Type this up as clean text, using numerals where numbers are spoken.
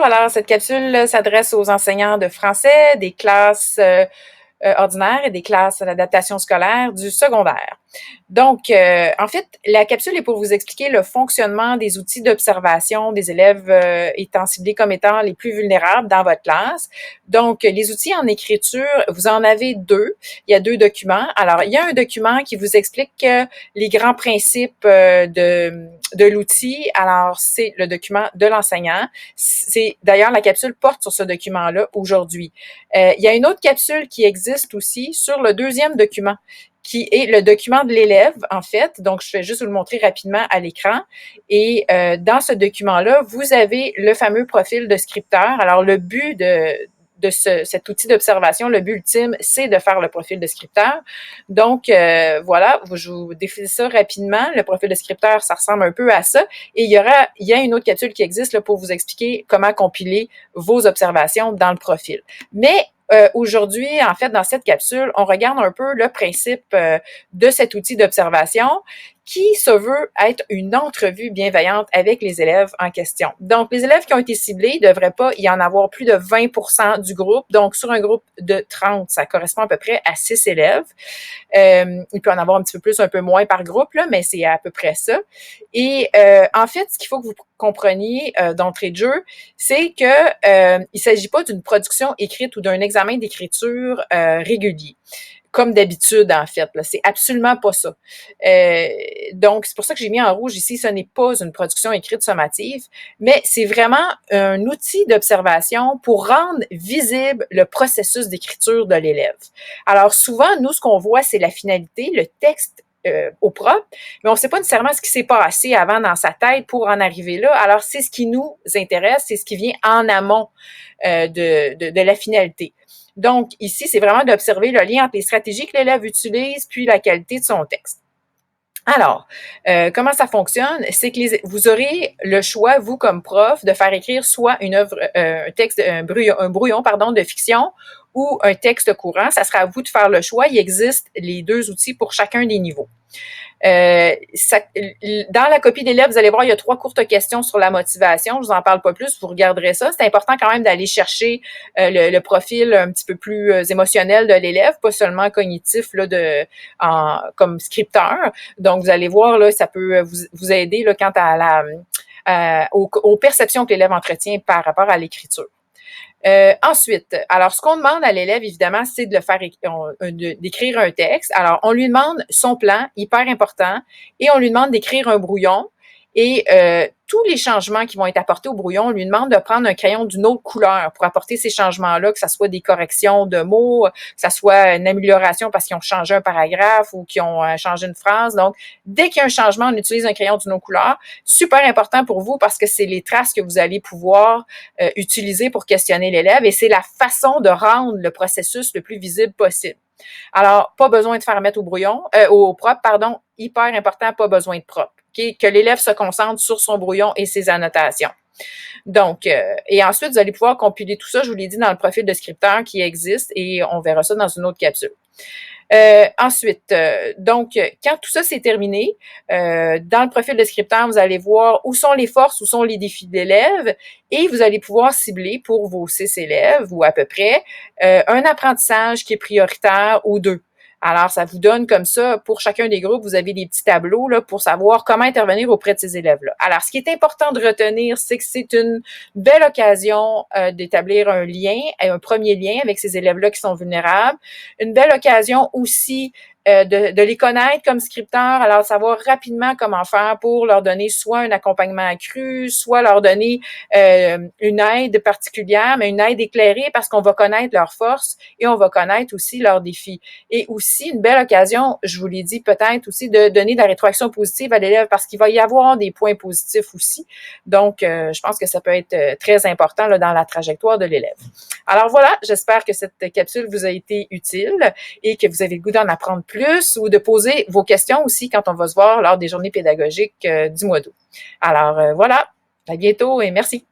Alors, cette capsule s'adresse aux enseignants de français des classes ordinaires et des classes d'adaptation scolaire du secondaire. Donc, en fait, la capsule est pour vous expliquer le fonctionnement des outils d'observation des élèves étant ciblés comme étant les plus vulnérables dans votre classe. Donc, les outils en écriture, vous en avez deux. Il y a deux documents. Alors, il y a un document qui vous explique les grands principes de l'outil. Alors, c'est le document de l'enseignant. C'est d'ailleurs, la capsule porte sur ce document-là aujourd'hui. Il y a une autre capsule qui existe aussi sur le deuxième document, qui est le document de l'élève, en fait. Donc, je vais juste vous le montrer rapidement à l'écran. Et dans ce document-là, vous avez le fameux profil de scripteur. Alors, le but de cet outil d'observation, le but ultime, c'est de faire le profil de scripteur. Donc, voilà, je vous défile ça rapidement. Le profil de scripteur, ça ressemble un peu à ça. Et il y a une autre capsule qui existe là, pour vous expliquer comment compiler vos observations dans le profil. Mais aujourd'hui, en fait, dans cette capsule, on regarde un peu le principe de cet outil d'observation qui se veut être une entrevue bienveillante avec les élèves en question. Donc, les élèves qui ont été ciblés, il ne devrait pas y en avoir plus de 20% du groupe. Donc, sur un groupe de 30, ça correspond à peu près à 6 élèves. Il peut en avoir un petit peu plus, un peu moins par groupe, là, mais c'est à peu près ça. Et en fait, ce qu'il faut que vous compreniez d'entrée de jeu, c'est que il s'agit pas d'une production écrite ou d'un examen d'écriture régulier, comme d'habitude, en fait. Là. C'est absolument pas ça. Donc, c'est pour ça que j'ai mis en rouge ici, ce n'est pas une production écrite sommative, mais c'est vraiment un outil d'observation pour rendre visible le processus d'écriture de l'élève. Alors, souvent, nous, ce qu'on voit, c'est la finalité, le texte au propre, mais on ne sait pas nécessairement ce qui s'est passé avant dans sa tête pour en arriver là. Alors, c'est ce qui nous intéresse, c'est ce qui vient en amont de la finalité. Donc, ici, c'est vraiment d'observer le lien entre les stratégies que l'élève utilise puis la qualité de son texte. Alors, comment ça fonctionne? C'est que vous aurez le choix, vous comme prof, de faire écrire soit une œuvre, un texte, un brouillon, pardon, de fiction ou un texte courant. Ça sera à vous de faire le choix. Il existe les deux outils pour chacun des niveaux. Dans la copie d'élèves, vous allez voir, il y a 3 courtes questions sur la motivation. Je vous en parle pas plus, vous regarderez ça. C'est important quand même d'aller chercher le profil un petit peu plus émotionnel de l'élève, pas seulement cognitif là, comme scripteur. Donc, vous allez voir, là, ça peut vous aider là, quant à aux perceptions que l'élève entretient par rapport à l'écriture. Ensuite, alors ce qu'on demande à l'élève, évidemment, c'est de le faire d'écrire un texte. Alors, on lui demande son plan, hyper important, et on lui demande d'écrire un brouillon. Et tous les changements qui vont être apportés au brouillon, on lui demande de prendre un crayon d'une autre couleur pour apporter ces changements-là, que ce soit des corrections de mots, que ce soit une amélioration parce qu'ils ont changé un paragraphe ou qu'ils ont changé une phrase. Donc, dès qu'il y a un changement, on utilise un crayon d'une autre couleur. Super important pour vous parce que c'est les traces que vous allez pouvoir utiliser pour questionner l'élève et c'est la façon de rendre le processus le plus visible possible. Alors, pas besoin de faire mettre au brouillon, au propre, pardon, hyper important, pas besoin de propre. Okay? Que l'élève se concentre sur son brouillon et ses annotations. Donc, et ensuite, vous allez pouvoir compiler tout ça, je vous l'ai dit, dans le profil de scripteur qui existe et on verra ça dans une autre capsule. Ensuite, donc, quand tout ça c'est terminé, dans le profil de scripteur, vous allez voir où sont les forces, où sont les défis de l'élève et vous allez pouvoir cibler pour vos 6 élèves ou à peu près un apprentissage qui est prioritaire ou 2. Alors, ça vous donne comme ça, pour chacun des groupes, vous avez des petits tableaux là, pour savoir comment intervenir auprès de ces élèves-là. Alors, ce qui est important de retenir, c'est que c'est une belle occasion d'établir un lien, un premier lien avec ces élèves-là qui sont vulnérables. Une belle occasion aussi de les connaître comme scripteurs, alors savoir rapidement comment faire pour leur donner soit un accompagnement accru, soit leur donner une aide particulière, mais une aide éclairée parce qu'on va connaître leurs forces et on va connaître aussi leurs défis. Et aussi, une belle occasion, je vous l'ai dit, peut-être aussi de donner de la rétroaction positive à l'élève parce qu'il va y avoir des points positifs aussi. Donc, je pense que ça peut être très important là, dans la trajectoire de l'élève. Alors voilà, j'espère que cette capsule vous a été utile et que vous avez le goût d'en apprendre plus ou de poser vos questions aussi quand on va se voir lors des journées pédagogiques du mois d'août. Alors voilà, à bientôt et merci.